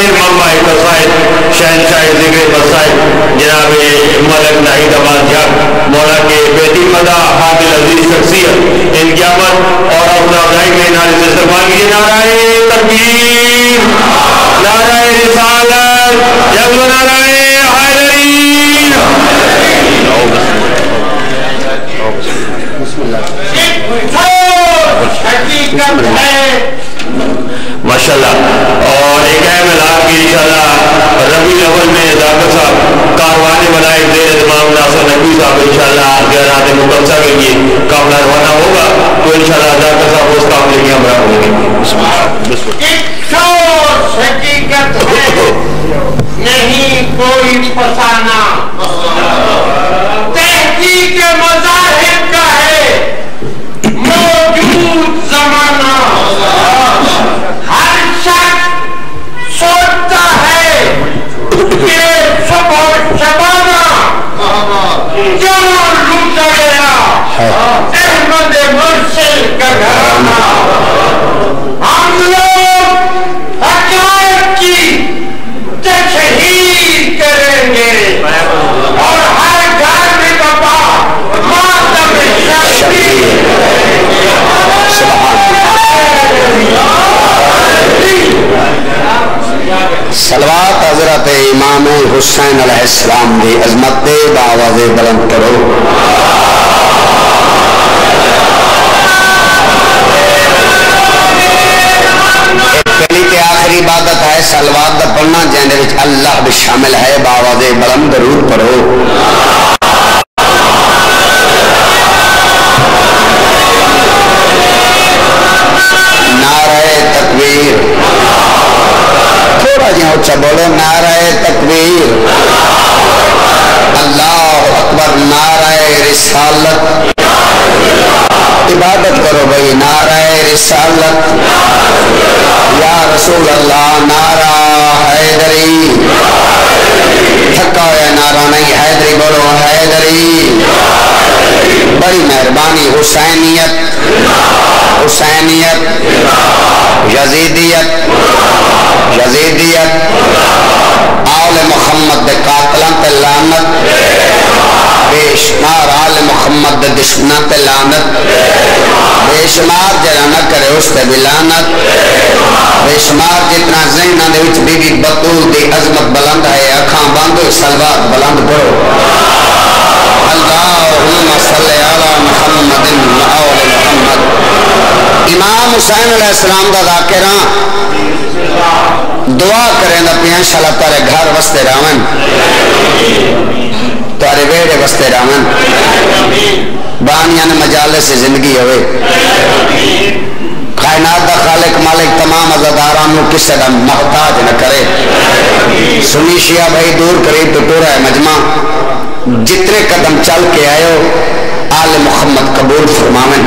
ظاہر منبع قصائد شہنشاہ ذکر قصائد جناب ملک ناہید آباد جھا مولا کے بیتی مدہ حامل عزیز شخصیت ان کی آمد اور اپنا افزائی میں نعرے سے استقبال کیجیے نعرہ تکبیر نعرہ رسالت جب نعرہ حیدری حقیقت ہے ماشاءاللہ اور ایک اہم اعلان کی انشاءاللہ ربیع الاول میں ذاکر صاحب کاروان ملائک زیر اہتمام ناصر نقوی صاحب انشاءاللہ زیارات مقدسہ کے لیے قافلہ روانہ ہوگا تو انشاءاللہ ذاکر صاحب اس قافلے کی ہمراہ ہوں گے. ایک ٹھوس حقیقت ہے نہیں کوئی فسانہ تحقیق مذاہب کا ہے موجود زمانہ ہر شخص سوچتا ہے کہ صبح شبانہ جہاں لوٹا گیا احمد مرسل کا گھرانہ ہم لوگ حقائق کی تشہیر کریں گے اور ہر گھر میں بابا ماتم شبیر صلوات حضرت امام حسین علیہ السلام دی عظمت دے باواز بلند کرو. پہلی تے آخری عبادت ہے صلوات دا پڑھنا جہاں وچ اللہ بھی شامل ہے باواز بلند درود پڑھو. نعرہ تکبیر تھوڑا جہاں اچھا بولو نعرہ تکبیر اللہ اکبر نعرہ رسالت عبادت کرو بھئی نعرہ رسالت یا رسول اللہ نعرہ حیدری تھکا ہوا نعرہ نہیں حیدری بولو حیدری بڑی مہربانی حسینیت حسینیت یزیدیت یزیدیت آل محمد دے قاتلان تے لعنت بے شمار آل محمد دے دشمنان تے لعنت بے شمار جرا نہ کرے اس تے بھی لعنت بے شمار جتنا ذہنہ دے وچ بی بی بطول دی عظمت بلند ہے اکھاں باندھو صلوات بلند پڑھو. اللہم صلی علی محمد و آل محمد. امام حسین علیہ السلام دا ذاکراں دعا کریں دا پیاں انشاءاللہ تارے گھر وستے راون تارے ویڑے وستے راون بانیان مجالس زندگی ہوئے کائنات دا خالق مالک تمام عزادارانوں کسے دا محتاج نہ کرے. سنی شیعہ بھائی دور قریب تو ٹورا ہے مجمع جتنے قدم چل کے آئے ہو آل محمد قبول فرماویں.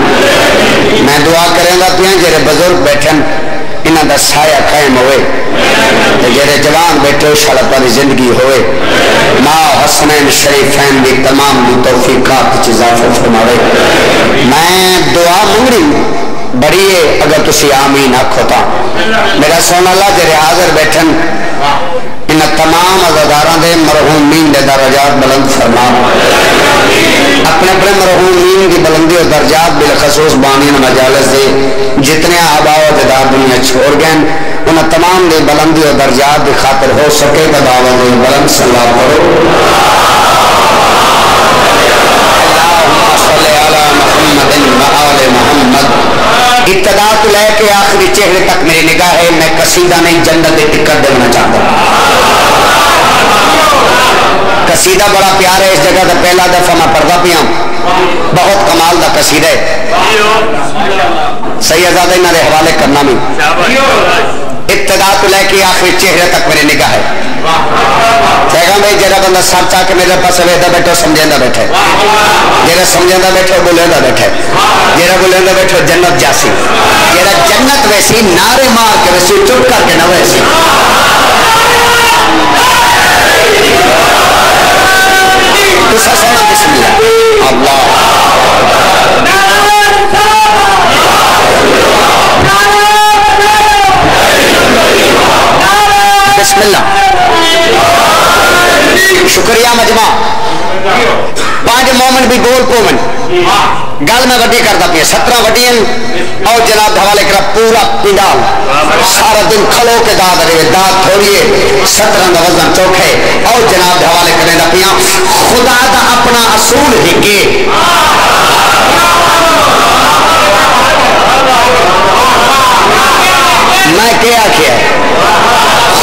میں دعا کریں گا پیاں جیرے بزرگ بیٹھن انہاں دا سایہ قائم ہوئے جیرے جوان بیٹھے انشاءاللہ پاری زندگی ہوئے ماں حسنین شریفین بھی تمام دی توفیقات اضافہ فرماوے. میں دعا منگری بڑی ہے اگر تسی آمین آکھو تا میرا سونا اللہ جیرے حاضر بیٹھن انہاں تمام عزاداران دے مرحومین دے درجات بلند فرما. اپنے اپنے مرحومین کی بلندی اور درجات بالخصوص بانین مجالس دے جتنے آباء و اجداد دنیا چھوڑ گئے انہاں تمام دے بلندی اور درجات دی خاطر ہو سکے تو دعوت دے بلند صلاح کرو. اللہم صلی علی محمد و آل محمد. ابتدا تو لے کے آخری چہرے تک میری نگاہ ہے. میں قصیدہ نہیں جنت دے ٹکٹ دینا چاہتا ہوں. قصیدہ بڑا پیار ہے اس جگہ کا پہلا دفعہ میں پڑھتا پیا بہت کمال دا قصیدہ ہے. سیدزادہ انہوں نے حوالے کرنا میں ابتدا تو لے کے آخری چہرے تک میری نگاہ ہے. کہا بھائی جیرا بندہ سر چاہ کے میرے پاس ویدہ بیٹھو سمجھیندہ بیٹھے جیرا سمجھیندہ بیٹھو بولیندہ بیٹھے جیرا بولیندہ بیٹھو جنت جاسی جیرا جنت ویسی نعرے مار کے ویسی چپ کر کے نہ ویسی. تو سسنا بسم اللہ اللہ بسم اللہ شکریہ مجمع پانچ مومن بھی گول پومن گل میں وڈی کرتا پیا 17 وڈیاں اور جناب حوالے کرا پورا پنڈال سارا دن کھلو کے داد رہے داد تھوڑی ہے 17 کا وزن چوکھے اور جناب حوالے کرنے دا پیا خدا دا اپنا اصول ہی کے میں کیا کیا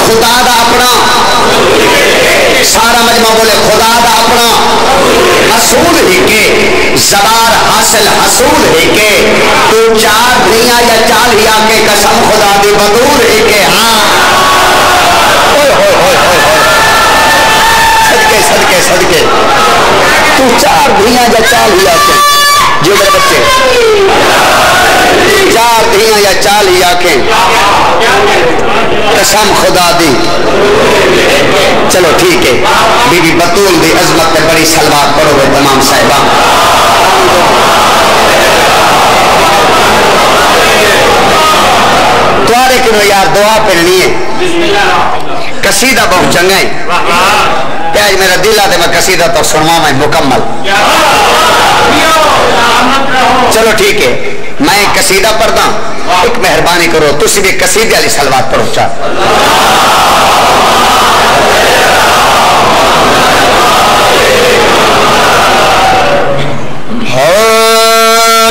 خدا دا اپنا سارا مجمع بولے خدا دا اپنا اصول ہی کے زبار حاصل حصول ہی کے تو 4 دنیا یا 4 ہی آکے قسم خدا دی بدور ہی کے ہاں صدقے صدقے صدقے تو 4 دنیا یا 4 ہی آکے جو میرے بچے 4 دنیا یا 4 ہی آکے قسم خدا دی چلو ٹھیک ہے بی بی بطول دی عظمت پہ بڑی سلوات پڑھو گے تمام صاحبان توارے کنو یار دعا پڑھنی ہے قصیدہ بہت چنگا ہے پیاج میرا دل آتے میں قصیدہ تو سنوا میں مکمل چلو ٹھیک ہے میں قصیدہ پڑھتا ایک مہربانی کرو تسی بھی قصیدے والی سلوات پڑھو چاہ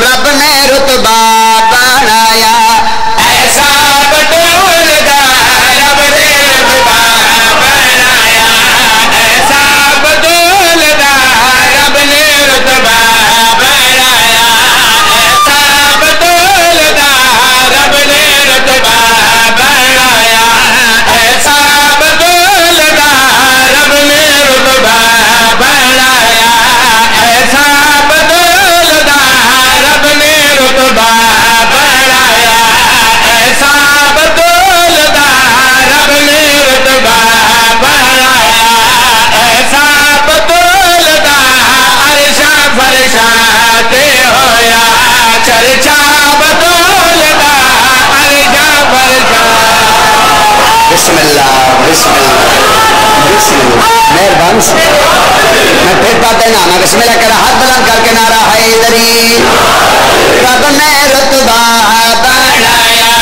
رب نے رتبہ بڑھایا ایسا بدولدا رب نے رتبہ بڑھایا ایسا بدولدا رب نے رتبہ بڑھایا ایسا بدولدا رب نے رتبہ بڑھایا ایسا بدولدا رب نے رتبہ بڑھایا ایسا بسم اللہ بسم اللہ بسم اللہ مہربان سے میں پھر بات دینا میں بسم اللہ کرا ہاتھ بلند کر کے نعرہ حیدری رب نے رتبہ بڑھایا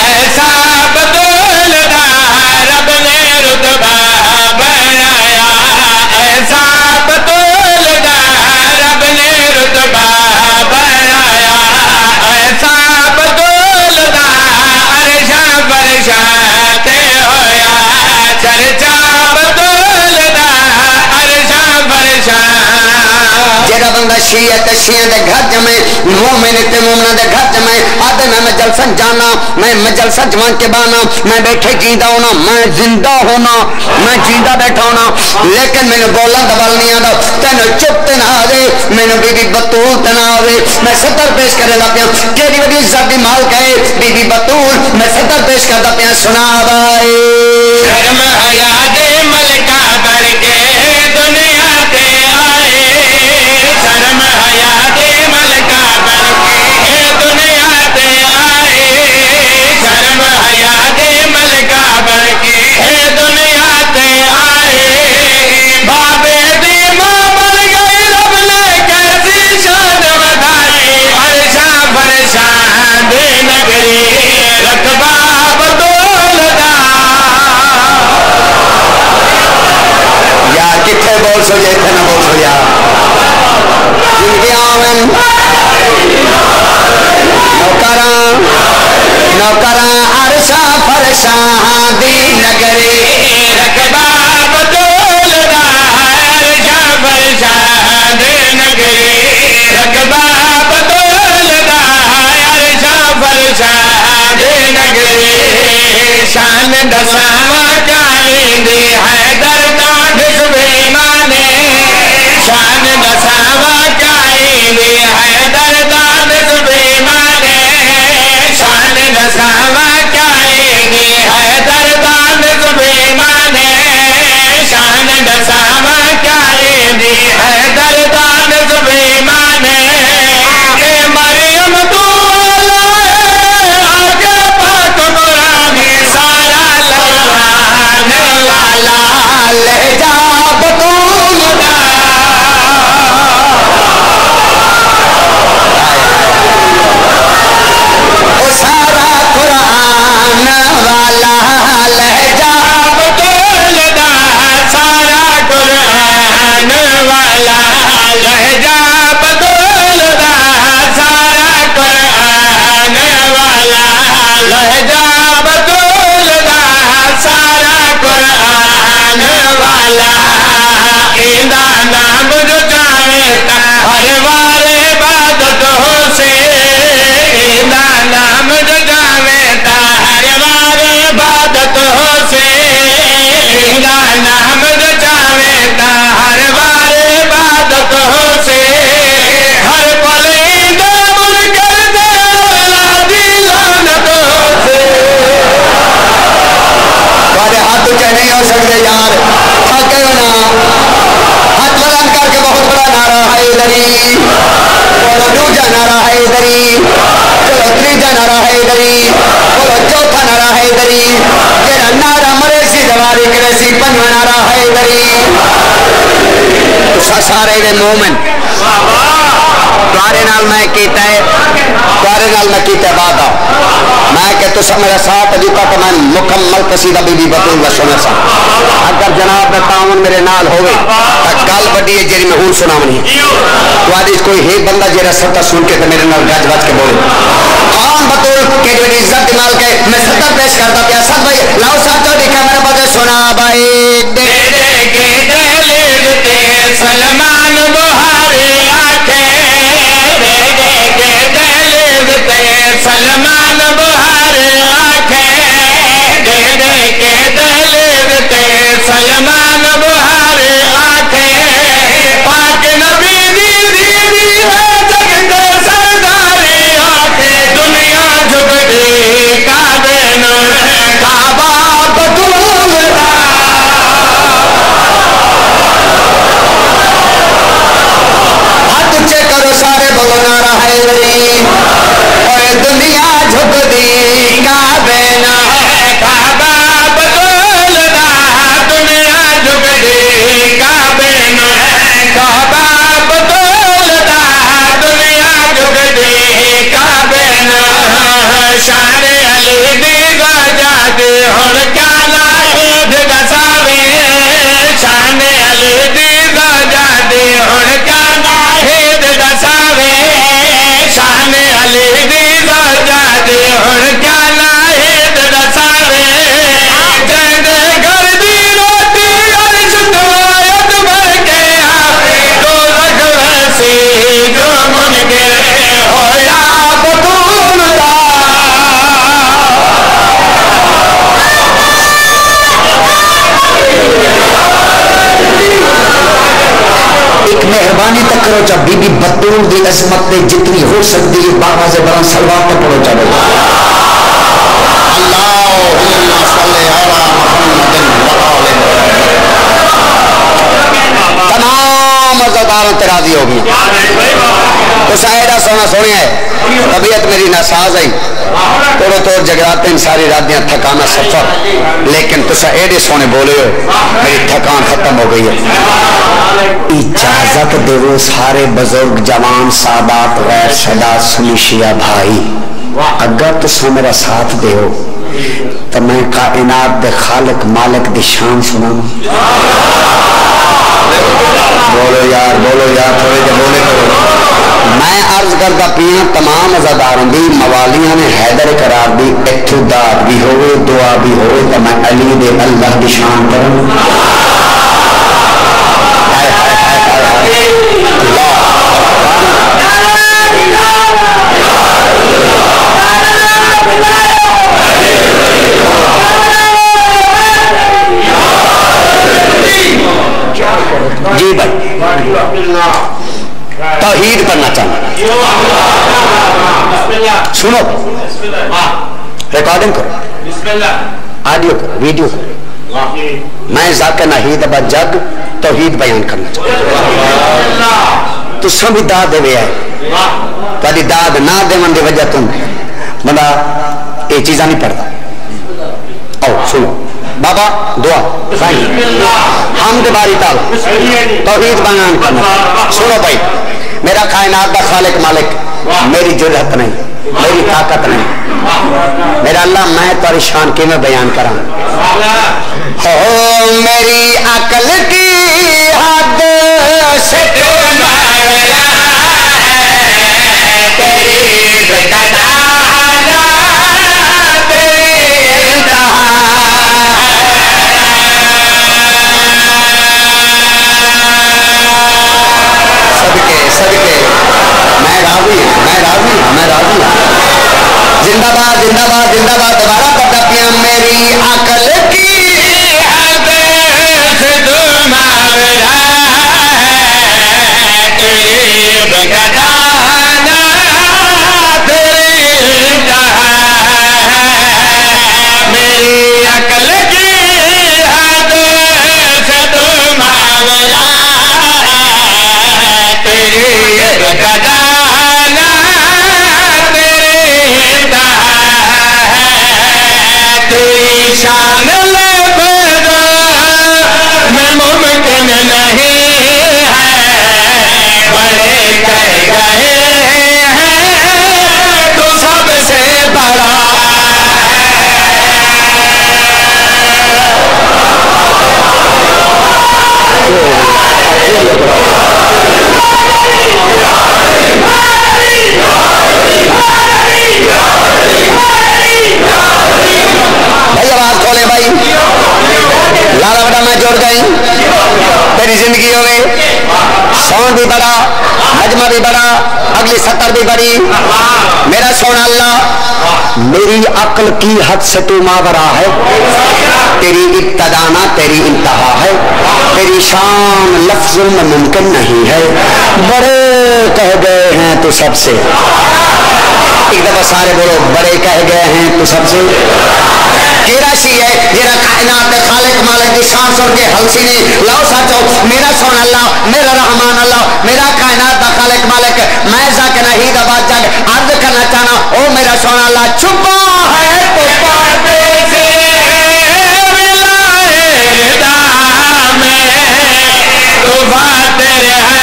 ایسا بدولدا رب نے رتبہ بڑھایا ایسا بدولدا رب نے رتبہ بڑھایا ایسا بدولدا عرشاں فرشاتے ہویا چرچا بدولدا عرشاں فرشاں جیڑا بندہ شیعہ دے گھر جمیں مومن تے مومنہ دے گھر جمیں آدھے میں جلسن جانا میں جلسن جوان کے بانا میں بیٹھے جیندہ ہونا میں زندہ ہونا میں جیندہ بیٹھا ہونا لیکن میں نے بولا دبال نہیں آدھا تینو چپ تین آدھے میں نے بی بی بطول تین آدھے میں ستر پیش کرے دا پیا کیری وڈی عزت دی مال کہے بی بی بطول میں ستر پیش کر دا پیا سنا بھائی شرم حیا دے ملکہ بڑھ کے دنیا تے آئے شرم حیا دے ملکہ بڑھ کے دنیا تے آئے شرم حیا دے ملکہ بڑھ کے دنیا تے آئے بابے دی ماں بن گئی رب نے کیسی شان بدھائی عرشاں فرشاں دے نگری رتبہ بدولدا یار کتنے بول سو جائے تھے نہ بول سو یار نوکراں عرشاں فرشاں دی نگری رتبہ بدولدا عرشاں فرشاں دی نگری رتبہ بدولدا عرشاں فرشاں دی نگری شان دساں کائیں دی حیدر دا ڈھس بے مانے جاویتا ہر وار عبادت حسین دا نام جو جاویتا ہر وار عبادت حسین دا نام جو جاویتا ہر وار عبادت حسین ہر پل ایندے منکر دے اولادی لعنت حسین تھوڑے ہاتھ اونچے نہیں ہو سکتے یار تھکے ہو نا ہاتھ بلند کر کے بہت بڑا نعرہ حیدری بولو دوجا نعرہ حیدری چلو تیجا نعرہ حیدری بولو چوتھا نعرہ حیدری جیڑا نعرہ مرے سی دواری کرے سی پنجواں نعرہ حیدری تو سارے دے مومن تمہارے نال میں کیتا ہے تمہارے نال میں کیتا ہے وعدہ میں کہ تو سب میرا ساتھ دیتا تو میں مکمل قصیدہ بی بی بطول و سنے سا اگر جناب دا تعاون میرے نال ہوئے تا گل بڑی ہے جیری میں ہون سناونی ہے تو آج کوئی ہے بندہ جیرا ستا سن کے تو میرے نال گج بج کے بولے خان بطول کہ جو عزت دمال کے میں ستا پیش کرتا پیا سات بھائی لاؤ ساتھ جو دیکھا میرا بجے سنا بھائی تیرے کے دلیل تے سلمان بہاری آنکھیں تیرے کے دلیل تے سلمان بہاری آنکھیں تیرے کے دلیل تے سلمان بہاری آنکھیں پاک نبی دی دیوی ہے جگ دے سرداری آنکھیں دنیا جھکڑی کعبے نو کعبہ بطول ہاتھ اونچے کرو سارے بولو نعرہ حیدری اور دنیا جھک دی کعبے نہ کعبہ بطول دا دنیا جھکڑی کعبے نو کعبہ بطول دا دنیا جھکڑی کعبے نو شان علی دی وجہ دی ہن کیا ناہید دساویں شان علی دی وجہ دی ہن کیا ناہید دساویں شان علی دی وجہ دی ہن کیا ناہید دساویں جنگ گھر دی روٹی عرش تو آیت بھر کے آوے دوزخ ویسی جو منکر ہویا بطول دا ایک مہربانی تک کرو چا بی بی بطول دی عظمت نے جتنی ہو سکتی ہے بابا سے بران سلوات تک پڑھو چا بھائی اللہم صلی علی محمد وآلہ تمام عزتداروں تے راضی ہوگی تو سائدہ سونا سونے ہے طبیعت میری ناساز ہے توڑو توڑ جگراتے ہیں ساری راتیاں تھکانا سفر لیکن تو سائدہ سونے بولے ہو میری تھکان ختم ہو گئی ہے اجازت دیو سارے بزرگ جوان سادات غیر صدات سنی شیعہ بھائی اگر تو سو میرا ساتھ دیو تو میں کائنات دے خالق مالک دی شان سنا بولو یار تھوڑے جے بولے کرو میں عرض کرتا پیاں تمام عزاداروں دی موالیاں نے حیدر قرار دی اتداد بھی ہوئے دعا بھی ہوئے تو میں علی دے اللہ دی شان کروں جی بھائی توحید پڑھنا چاہوں سنو ریکارڈنگ کرو آڈیو کرو ویڈیو کرو میں ذاکر ناہید ابا جگ توحید بیان کرنا چاہوں تو سبھی داد دے وے آئے تاری داد نہ دے من دے وجہ تم بندہ یہ چیزاں نہیں پڑھتا او سنو بابا دعا حمد باری تعالی توحید بیان کرنا سنو بھائی میرا کائنات دا خالق مالک میری جرات نہیں میری طاقت نہیں میرا اللہ میں تاری شان کی میں بیان کرا ہو میری عقل کی حد سے تو ماریا تیری بتانا زندگی ہوئے سون بھی بڑا مجمع بھی بڑا اگلی سطر بھی بڑی میرا سونا اللہ میری عقل کی حد سے تو ماورا ہے تیری ابتدا نہ تیری انتہا ہے تیری شان لفظوں میں ممکن نہیں ہے بڑے کہہ گئے ہیں تو سب سے ایک دفعہ سارے بولو بڑے کہہ گئے ہیں تو سب سے کیرا سی ہے جیرا کائنات خالق مالک دی شان سن کے ہلسی نے لاؤ سچو میرا سون اللہ میرا رحمان اللہ میرا کائنات دا خالق مالک میں ذاک نہیں دبا جگ عرض کرنا چاہنا او میرا سون اللہ چھپا ہے تو پردے سے ملائے ردا میں تو بات تیرے ہے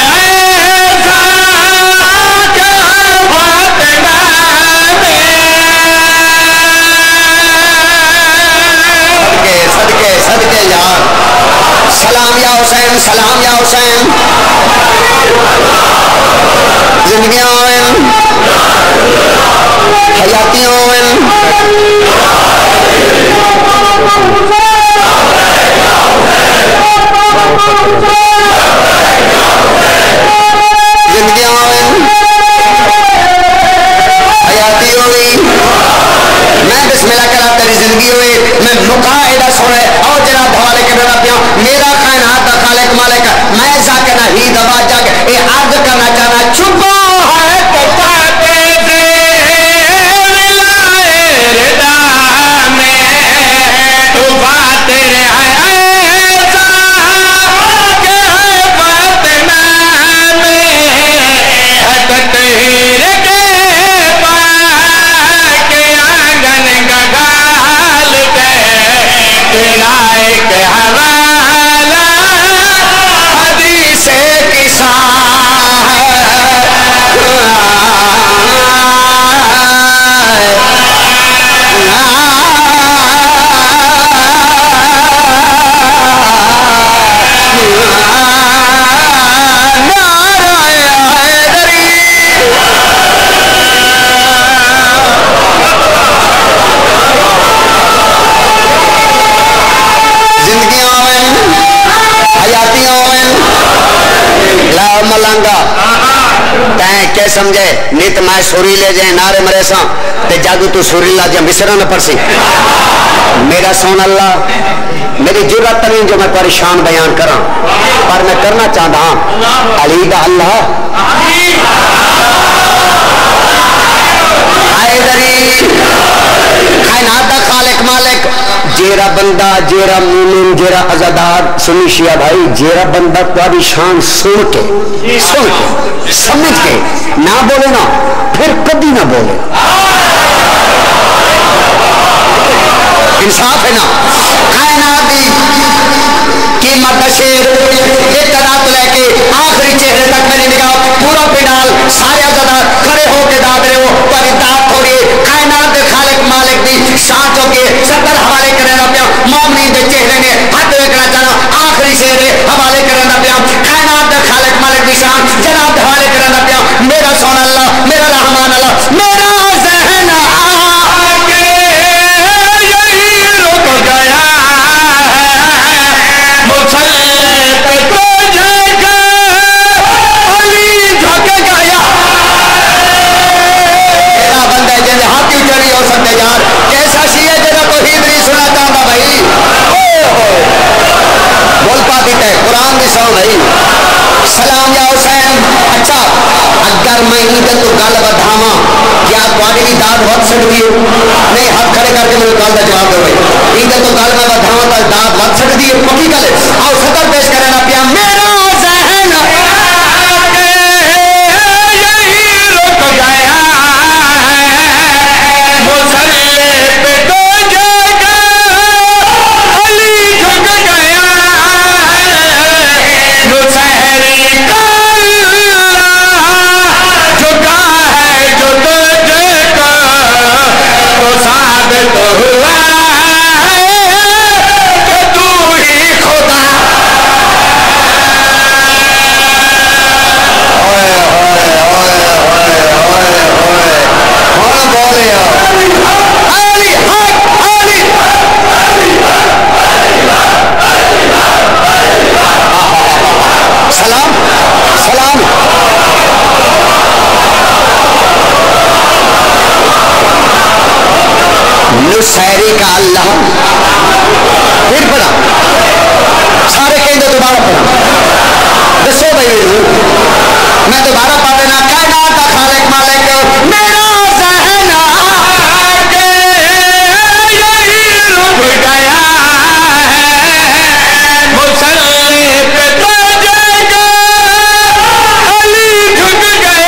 سلام یا حسین سلام یا حسین زندگیاں ہوئیں حیاتیاں ہوئیں زندگیاں ہوئیں حیاتی ہوئی میں بسم اللہ کرا تیری زندگی ہوئی میں مقاعدہ سنے اور جناب حوالے کے بیٹا پیا میرا کائنات کا خالق مالک میں ذاکر نہیں دبا جگ یہ عرض کرنا چاہنا چھپا ہے تو پاتے سے ملائے ردا میں تو پاتے رہے ایسا کہ فاطمہ میں تطہیر کے پاک آنگن کا گال کے لائق حوالہ حدیث کسا ملانگا تائیں کیا سمجھے نیت میں سوری لے جائیں نارے مرے ساں تے جادو تو سوری لا جائیں مصرہ نہ پرسی میرا سون اللہ میری جرات نہیں جو میں پریشان بیان کراں پر میں کرنا چاہتا ہوں علی دا اللہ آئے دری کائنات دا خالق مالک جیرا بندہ جیرا مومن جیرا عزادار سنی شیعہ بھائی جیرا بندہ تاری شان سن کے سمجھ کے نہ بولے نا پھر کبھی نہ بولے انصاف ہے نا کائنات دی قیمت شیر ابتدا تو لے کے آخری چہرے تک میری نگاہ پورا پنڈال سارے عزادار کھڑے ہو کے داد رہے ہو پر داد تھوڑی کائنات دے خالق مالک دی شان چوکے ستر حوالے کرنا پیا مومنین دے چہرے نے ہاتھ ویکنا چاہنا آخری چہرے حوالے کرنا پیا کائنات دے خالق مالک دی شان جناب دے حوالے کرنا پیا میرا سون اللہ میرا رحمان اللہ میرا ذہن آگے یہی رک گیا مسلح پہ تجھے گا علی جھک گیا میرا بندہ جنہیں ہاتھی چڑی ہو سکتے یار کیسا شیعہ جنہیں توحید نہیں سنا چاہتا بھائی بول پاتی تے قرآن بھی سو بھائی سلام یا حسین اچھا اگر میں عیدت تو گل بدھاواں کیا تھوڑی بھی داد وقت سٹ دی نہیں ہاتھ کھڑے کر کے میرے گل کا جواب دو بھائی عیدت تو گل میں بدھاواں تو داد وقت سٹ دی پکی گل ہے آؤ سطر پیش کرنا پیا میرا ذہن یہی رک گیا مسلح پہ تجھے گا علی جھک گیا نصیری جھکا ہے جو تجھے کا تو ثابت ہوا ہے کہ تو ہی خدا شہری کا اللہ پھر پڑھا سارے کہیں دوبارہ پڑھا دسو بھائی میں دوبارہ پڑھ دینا کائنات کا خالق مالک میرا ذہن آگے یہی رک گیا ہے مسلح پہ تجھے گا علی جھک گیا ہے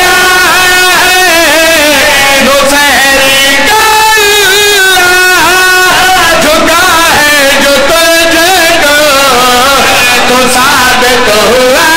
نصیری کا اللہ جھکا ہے جو تجھے گا تو ثابت ہوا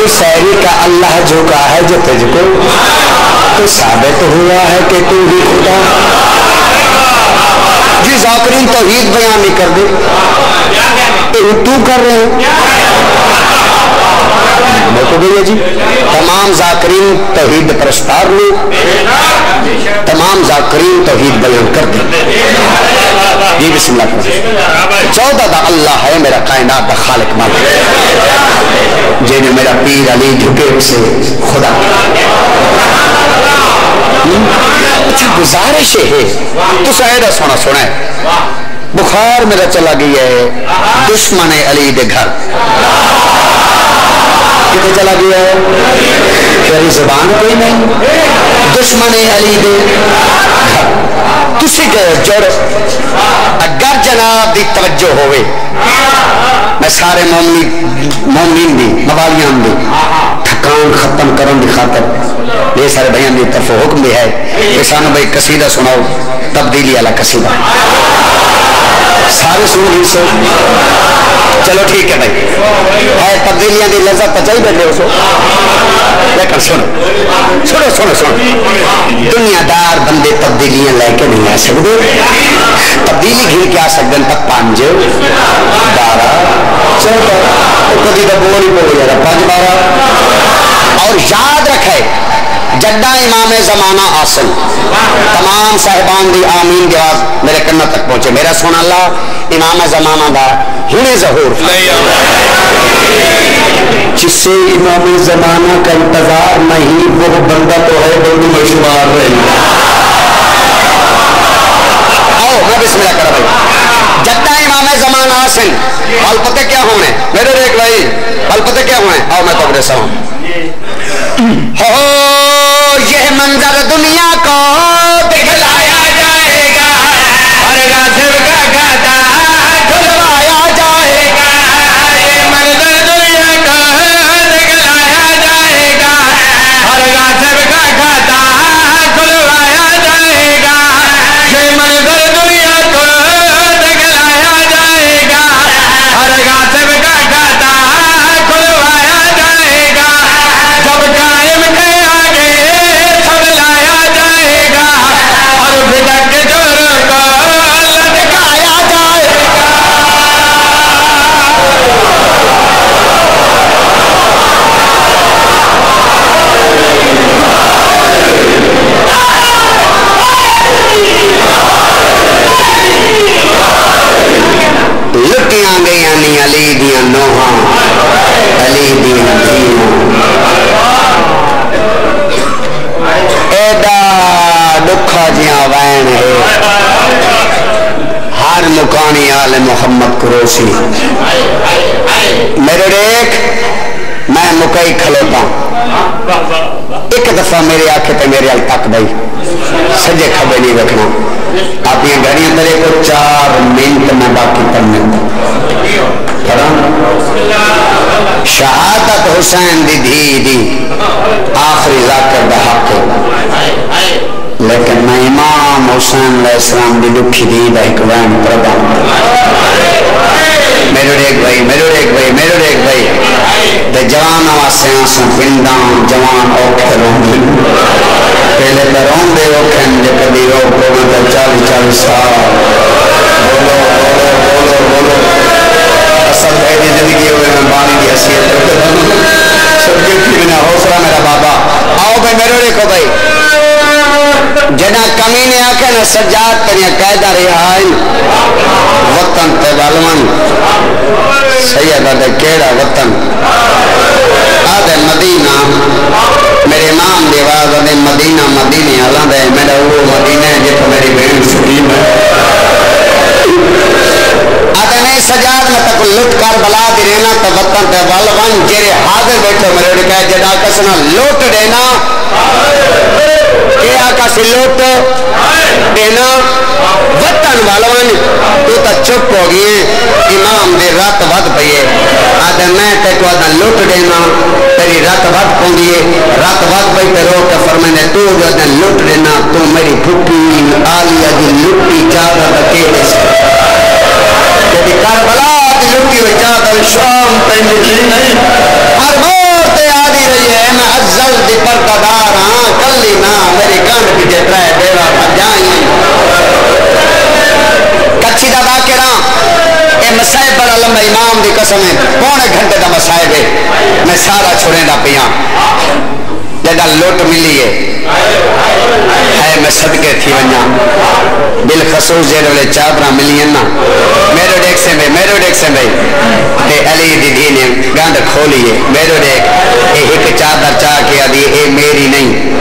شہری کا اللہ جھکا ہے جو تجھ کو تو ثابت ہوا ہے کہ تو ہی خدا جی ذاکرین توحید بیان نہیں کر دے تو کر رہے ہیں تو بھیا جی تمام ذاکرین توحید پرستار نے تمام ذاکرین توحید بیان کر دی جی بسم اللہ کریں 14 دا اللہ ہے میرا کائنات دا خالق مالک جنہیں میرا پیر علی جھکے اسے خدا اچھا گزارش ہے تو سایدہ سونا سنا ہے بخار میرا چلا گیا ہے دشمن علی دے گھر کتنے چلا گیا ہے تیری زبان کوئی نہیں دشمن علی دے گھر تسی گئے جڑ اگر جناب دی توجہ ہوئے میں سارے مومنین دی موالیان دی تھکان ختم کرن دی خاطر یہ سارے بیان دی طرف حکم بھی ہے کہ سانو بھائی قصیدہ سناؤ تبدیلی والا قصیدہ سارے سن رہی سو چلو ٹھیک ہے بھائی ہے تبدیلیاں دی لذت تو چاہیے بیٹھے ہو سو لیکن سنو دنیا دار بندے تبدیلیاں لے کے نہیں آ سکتے تبدیلی گھر کے آ سکتے ہیں تک 5 12 14 کبھی تو بول ہی بول جائے 5 12 اور یاد رکھے جدہ امام زمانہ آسن تمام صاحبان دی آمین دی آواز میرے کنہ تک پہنچے میرا سونا اللہ امام زمانہ دا ہنے ظہور جس سے امام زمانہ کا انتظار نہیں وہ بندہ تو ہے بہت مشوار رہی آؤ میں بسم اللہ کرا بھائی جدہ امام زمانہ آسن حال پتے کیا ہونے میرے دیکھ بھائی حال پتے کیا ہونے آؤ میں تو اپنے سامنے ہو یہ منظر دنیا کو دکھلایا جائے گا ہر غاصب کا گاتا کھلوایا جائے گا یہ منظر دنیا کو دکھلایا جائے گا ہر غاصب کا گاتا کھلوایا جائے گا یہ منظر دنیا کو دکھلایا جائے گا ہر غاصب کا گاتا کھلوایا جائے گا جب قائم کے آگے سب لایا جائے گا اور بدع کے جور کو لٹکایا جائے گا لٹیاں گئیاں نی علی دیاں نوہاں علی دیاں دھیاں ایڈا دکھا جیاں وین ہے ہر مکانی آل محمد کروسی میرے دیکھ میں مکئی کھلوتا ایک دفعہ میرے آنکھیں تے میرے ال تک بھائی سجے کھبے نہیں رکھنا آپ یہ گھڑیاں میرے کو 4 منٹ میں باقی پڑھنے شہادت حسین دی دھی دی آخری ذاکر دا حق لیکن میں امام حسین علیہ السلام دی دکھی دی دا ایک وین پردان میرے ایک بھائی تے جوان واسطے آنسو پنڈاں جوان اوکھے روندے پہلے تو روندے اوکھے جے کبھی روک کو تو 40 سال بولو اصل میری زندگی ہوئے میں بانی کی حیثیت سب کے پھرنا حوصلہ میرا بابا آؤ بھائی میرے دیکھو بھائی جنا کمینے آکے نا سجاد تنیا قیدہ رہائن وطن تے والون سیدہ دے کیڑا وطن آدھے مدینہ میرے امام دیواز آدھے مدینہ اللہ دے میرا وہ مدینہ ہے جب میری بہن سکیم ہے آدھے نہیں سجاد میں تک لٹ کر بلا دی رہنا تو وطن تے والون جیرے حاضر بیٹھو میرے لکھا ہے جدا کسنا لوٹ دینا کہ آقا سے لوٹ دینا وطن والون تو تا چپ ہو گئے امام دے رات ود پئیے آدھے میں تے کو آدھا لوٹ دینا تیری رات ود پونگیے رات ود پئی تے رو کے فرمائنے تو جو آدھا لوٹ دینا تو میری پھوپی آلیا دی لٹی چادر دکیلے سے کہ کربلا دی لٹی و چادر شام تے ملی نہیں ہر موت آدھی رہی ہے میں ازل دی پردادار ہاں کلی نا میری کان پیچھے ترائے بیرا بھجائیں کچھی دا باکرہ اے مسائب بڑا لمبا امام دی قسم ہے پونے گھنٹے دا مسائب ہے میں سارا چھوڑیں دا پیاں جدا لوٹ ملی ہے میں صدقے تھی ونیا بالخصوص جیڑے چادرہ ملی ہیں نا میرے ڈیک سے میں تے علی دی دینے گانڈ کھولیے میرے ڈیک اے ایک چادر چاہ کے آدھی اے میری نہیں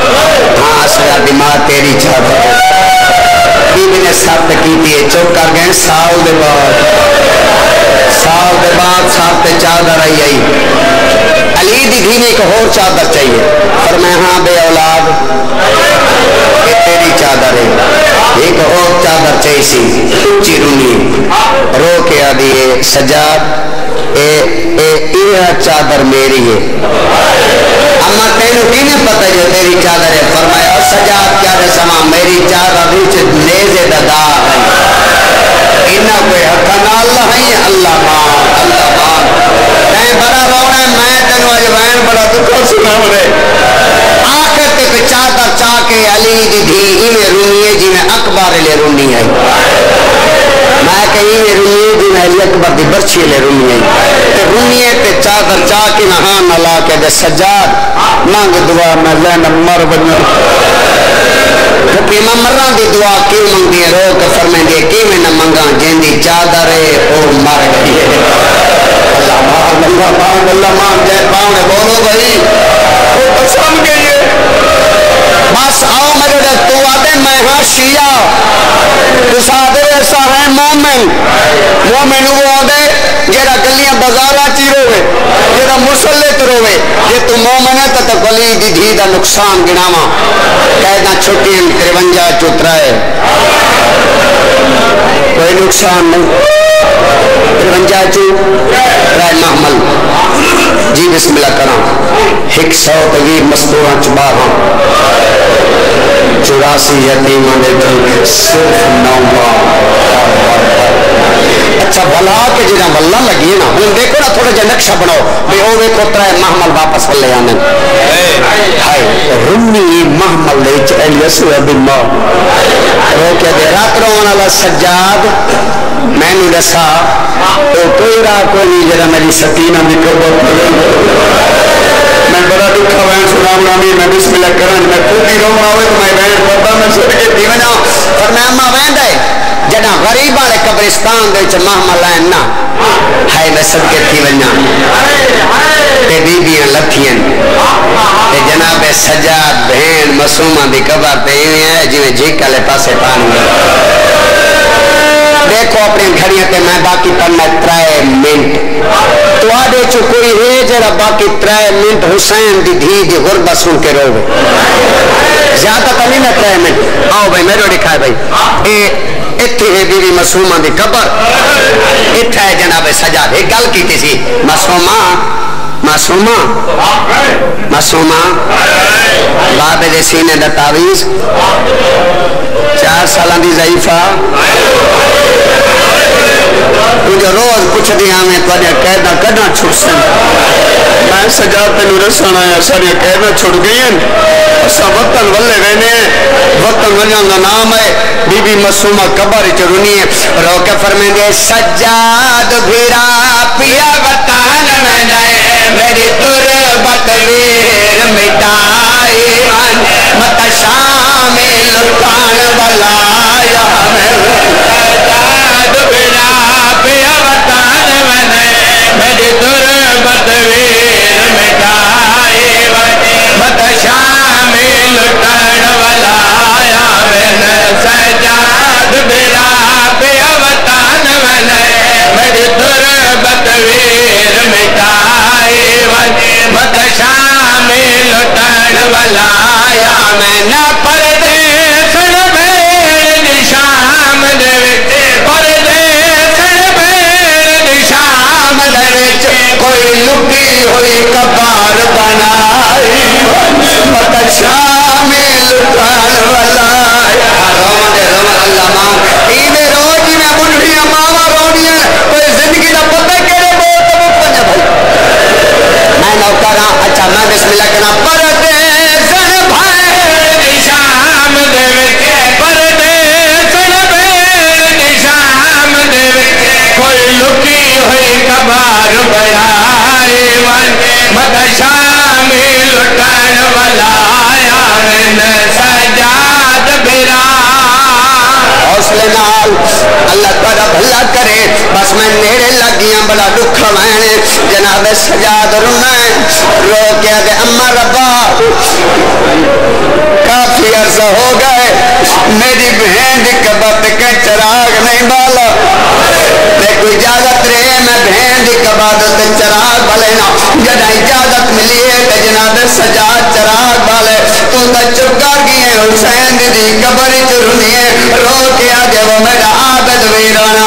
ہاں سرا دماغ تیری چادر بیوی نے ساتھ کی تھی چوک کر گئے سال دے بعد ساتھ چادر آئی علی دی دھینے ایک اور چادر چاہیے اور میں ہاں بے اولاد کہ تیری چادر ہے ایک اور چادر چاہیے سی اچھی رونی رو کے آدھی سجاد اے چادر میری ہے اما تینو کینے پتہ جو تیری چادر ہے فرمایا سجاد کیا دے سما میری چادر روچ نیزے ددا ہے انہا کوئی حقنا اللہ ہے اللہ مان تین بڑا رونا ہے میں تینو آج وین بڑا دکھو سنا ملے آخر تک چادر چاہ کے علی دی دھی انہیں رونی ہے جی میں اکبر لے رونی ہے میں کہیں یہ رونی ہے جی میں علی اکبر دی برچی لے رونی ہے تے رونی ہے تے چادر چاہ کے نہاں نلا کے دے سجاد مانگ دعا میں زینب مر بنیا امام مران دی دعا کیوں منگ دی رو کہ فرمائیں دی کی میں نہ منگا جن دی چادر ہے او مر گئی ہے اللہ مان جائے پاؤنے بولو بھائی وہ قسم گئی ہے بس آؤ میرے دے تو آدھے میں ہاں شیعہ تو سادھے ایسا ہے مومن وہ آدھے جیڑا گلیاں بازارہ چی روے جیڑا مسلط روے یہ تو مومن ہے تو گلی دی دھی دا نقصان گناما قیدہ چھوٹی 53 چترائے کوئی نقصان نہیں 53 چترائے محمل جی بسم اللہ کرام 100 تغیر مستوران چباہاں 84 یتیمان دے دل صرف 9 اچھا بھلا کے جنہ واللہ لگی نا ہم دیکھو نا تھوڑا جا نقشہ بناؤ بے او ویکھو ترائے محمل واپس واللے آنے ہائے رمی محمل دے چہل یسو ابن ماں رو کیا دے رات روان اللہ سجاد میں نے رسا تو کوئی راہ کوئی نہیں جنہ میری سکینہ مکربت میں بڑا دکھا وین سنام نامی میں بسم اللہ کرن میں کوئی روم آوے تو میں وین پڑھتا میں صدقے دیونا اور میں اما وین دے جنا غریب والے قبرستان دے چ محمل ہیں نا ہائے میں صدقے دیونا تے بیبیاں لتھیاں تے جناب سجاد بہن معصومہ دی قبر تے ایویں ہے جویں جھیک والے پاسے پانی دیکھو اپنی گھڑیاں تے میں باقی پڑھنا 3 منٹ تو آدھے چو کوئی ہے جرا باقی 3 منٹ حسین دی دھی دی غربہ سن کے روے زیادہ تو نہیں نا 3 منٹ آؤ بھائی میرے دکھائے بھائی اتھے ہے بیوی معصومہ دی قبر اتھا ہے جناب سجاد ایک گل کی تھی معصومہ بابے دے سینے دا تعویز 4 سالہ دی ضعیفہ تجھے روز پوچھ دیا میں تجھے قیدہ کدھا چھوٹ سن میں سجاد تینو رسان آیا ساری قیدہ چھوٹ گئی ہیں اسا وطن والے رہنے ہیں وطن وجان کا نام ہے بی بی مسومہ قبر چرونی ہے رو کے فرمائیں دے سجاد بھیرا پیا وطن میں نئے میری تربت ویر مٹائی من مت شامل لٹان والا یا سجاد بھیرا پیا وطن میں نئے میری تربت ویر مٹائی من مت شامل لٹان والا یا سجاد بھیرا پیا وطن میں نئے میری تربت ویر مٹائی مت شامل لٹن والا یا میں نہ پردیسن بھیڑ شام دے پردیسن بھیڑ شام دے کوئی لکی ہوئی کبار بنائی مت شامل لٹن والا یا اللہ ماں ایوے روٹی میں بڑھڑیاں ماما روڑیاں کوئی زندگی دا پتہ کرے بہت پنجا بھائی میں نوکرہ اچھا میں بسم اللہ کرنا پردیسن بھیڑ شام دے پردیسن بھیڑ شام دے کوئی لکی ہوئی کبار بنائی مت شامل لٹن والا یا سجاد بھیرا حوصلے نال اللہ تعالیٰ بھلا کرے بس میں نیڑے لگیاں بڑا دکھ میں جناب سجاد رونا ہے رو کے دے اما ربا کافی عرصہ ہو گئے میری بہن دی کبت کے چراغ نہیں بالا تے کوئی اجازت رہے میں بہن دی کبت چراغ بالے نا جنہ اجازت ملی ہے کہ جناب سجاد چراغ بالے تو تا چکا گئے حسین دی قبر چرونی ہے رو کے آگے وہ میرا عابد ویرانا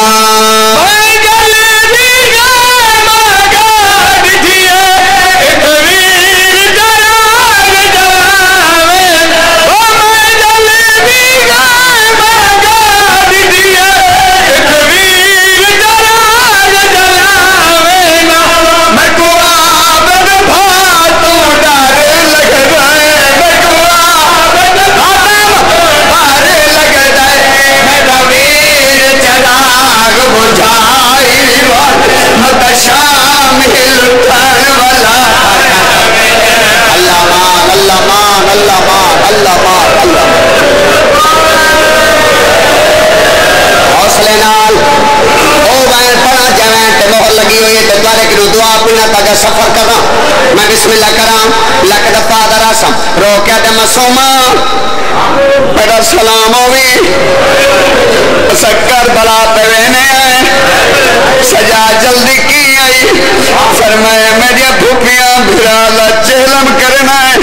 حوصلے نال او بین پڑھا جوین تے محل لگی ہوئی ہے دوارے کی دعا پینا تاکہ سفر کرنا میں بسم اللہ کرام لک دفعہ دراسم رو کیا دے مسومہ پیدا سلام ہوئی سکر بلا پہ وینے آئے سجا جلدی کی آئی فرمائے میری بھوپیاں بھرالا چہلم کرنا ہے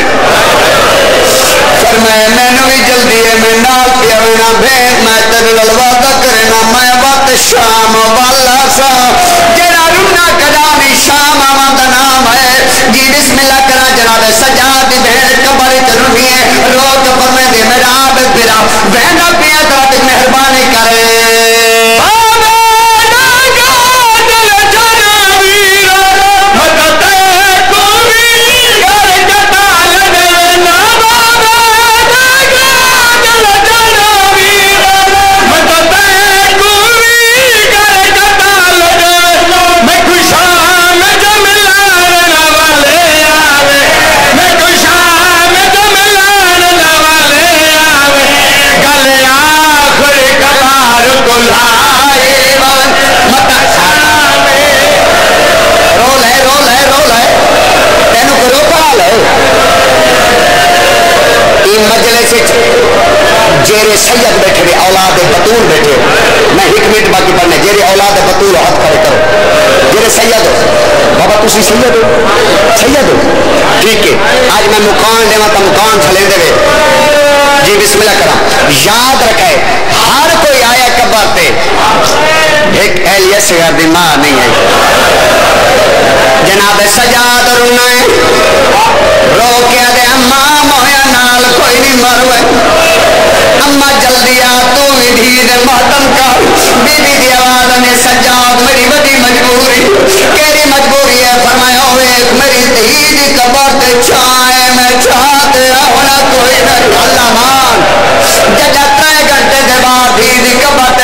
فرمائے میں نوی جلدی ہے میں نال پیا وینا بھین میں تیرے للوادہ کرنا میں وقت شام والا سا جنا رنا کدانی شام آمد نام ہے جی بسم اللہ کرنا جناب سجاد بہن کبر چلنی ہے روک پر میں دے میرا عابد بھرا وینا پیا تو مہربانی کرے جیرے سید بیٹھے رہے اولاد بطول بیٹھے میں ایک منٹ باقی پڑھنے جیرے اولاد بطول ہاتھ کھڑے کرو جیرے سید ہو بابا تسی سید ہو ٹھیک ہے آج میں مکان دے تو مکان چلے دے جی بسم اللہ کرام یاد رکھے ہر کوئی آیا قبر تے ایک ایلیس غیر دی ماں نہیں ہے جناب سجاد رونا ہے رو کے دے اماں مویا نال کوئی نہیں مروے اماں جلدی آ تو بھی دھیر ماتم کر بی بی دی آواز میں سجاد میری بڑی مجبوری کیری مجبوری ہے فرمایا ہوئے میری دھی دی قبر تے چھائے میں چھاتے ہونا کوئی نہیں اللہ مان ججا 3 گھنٹے دے بعد دھی دی قبر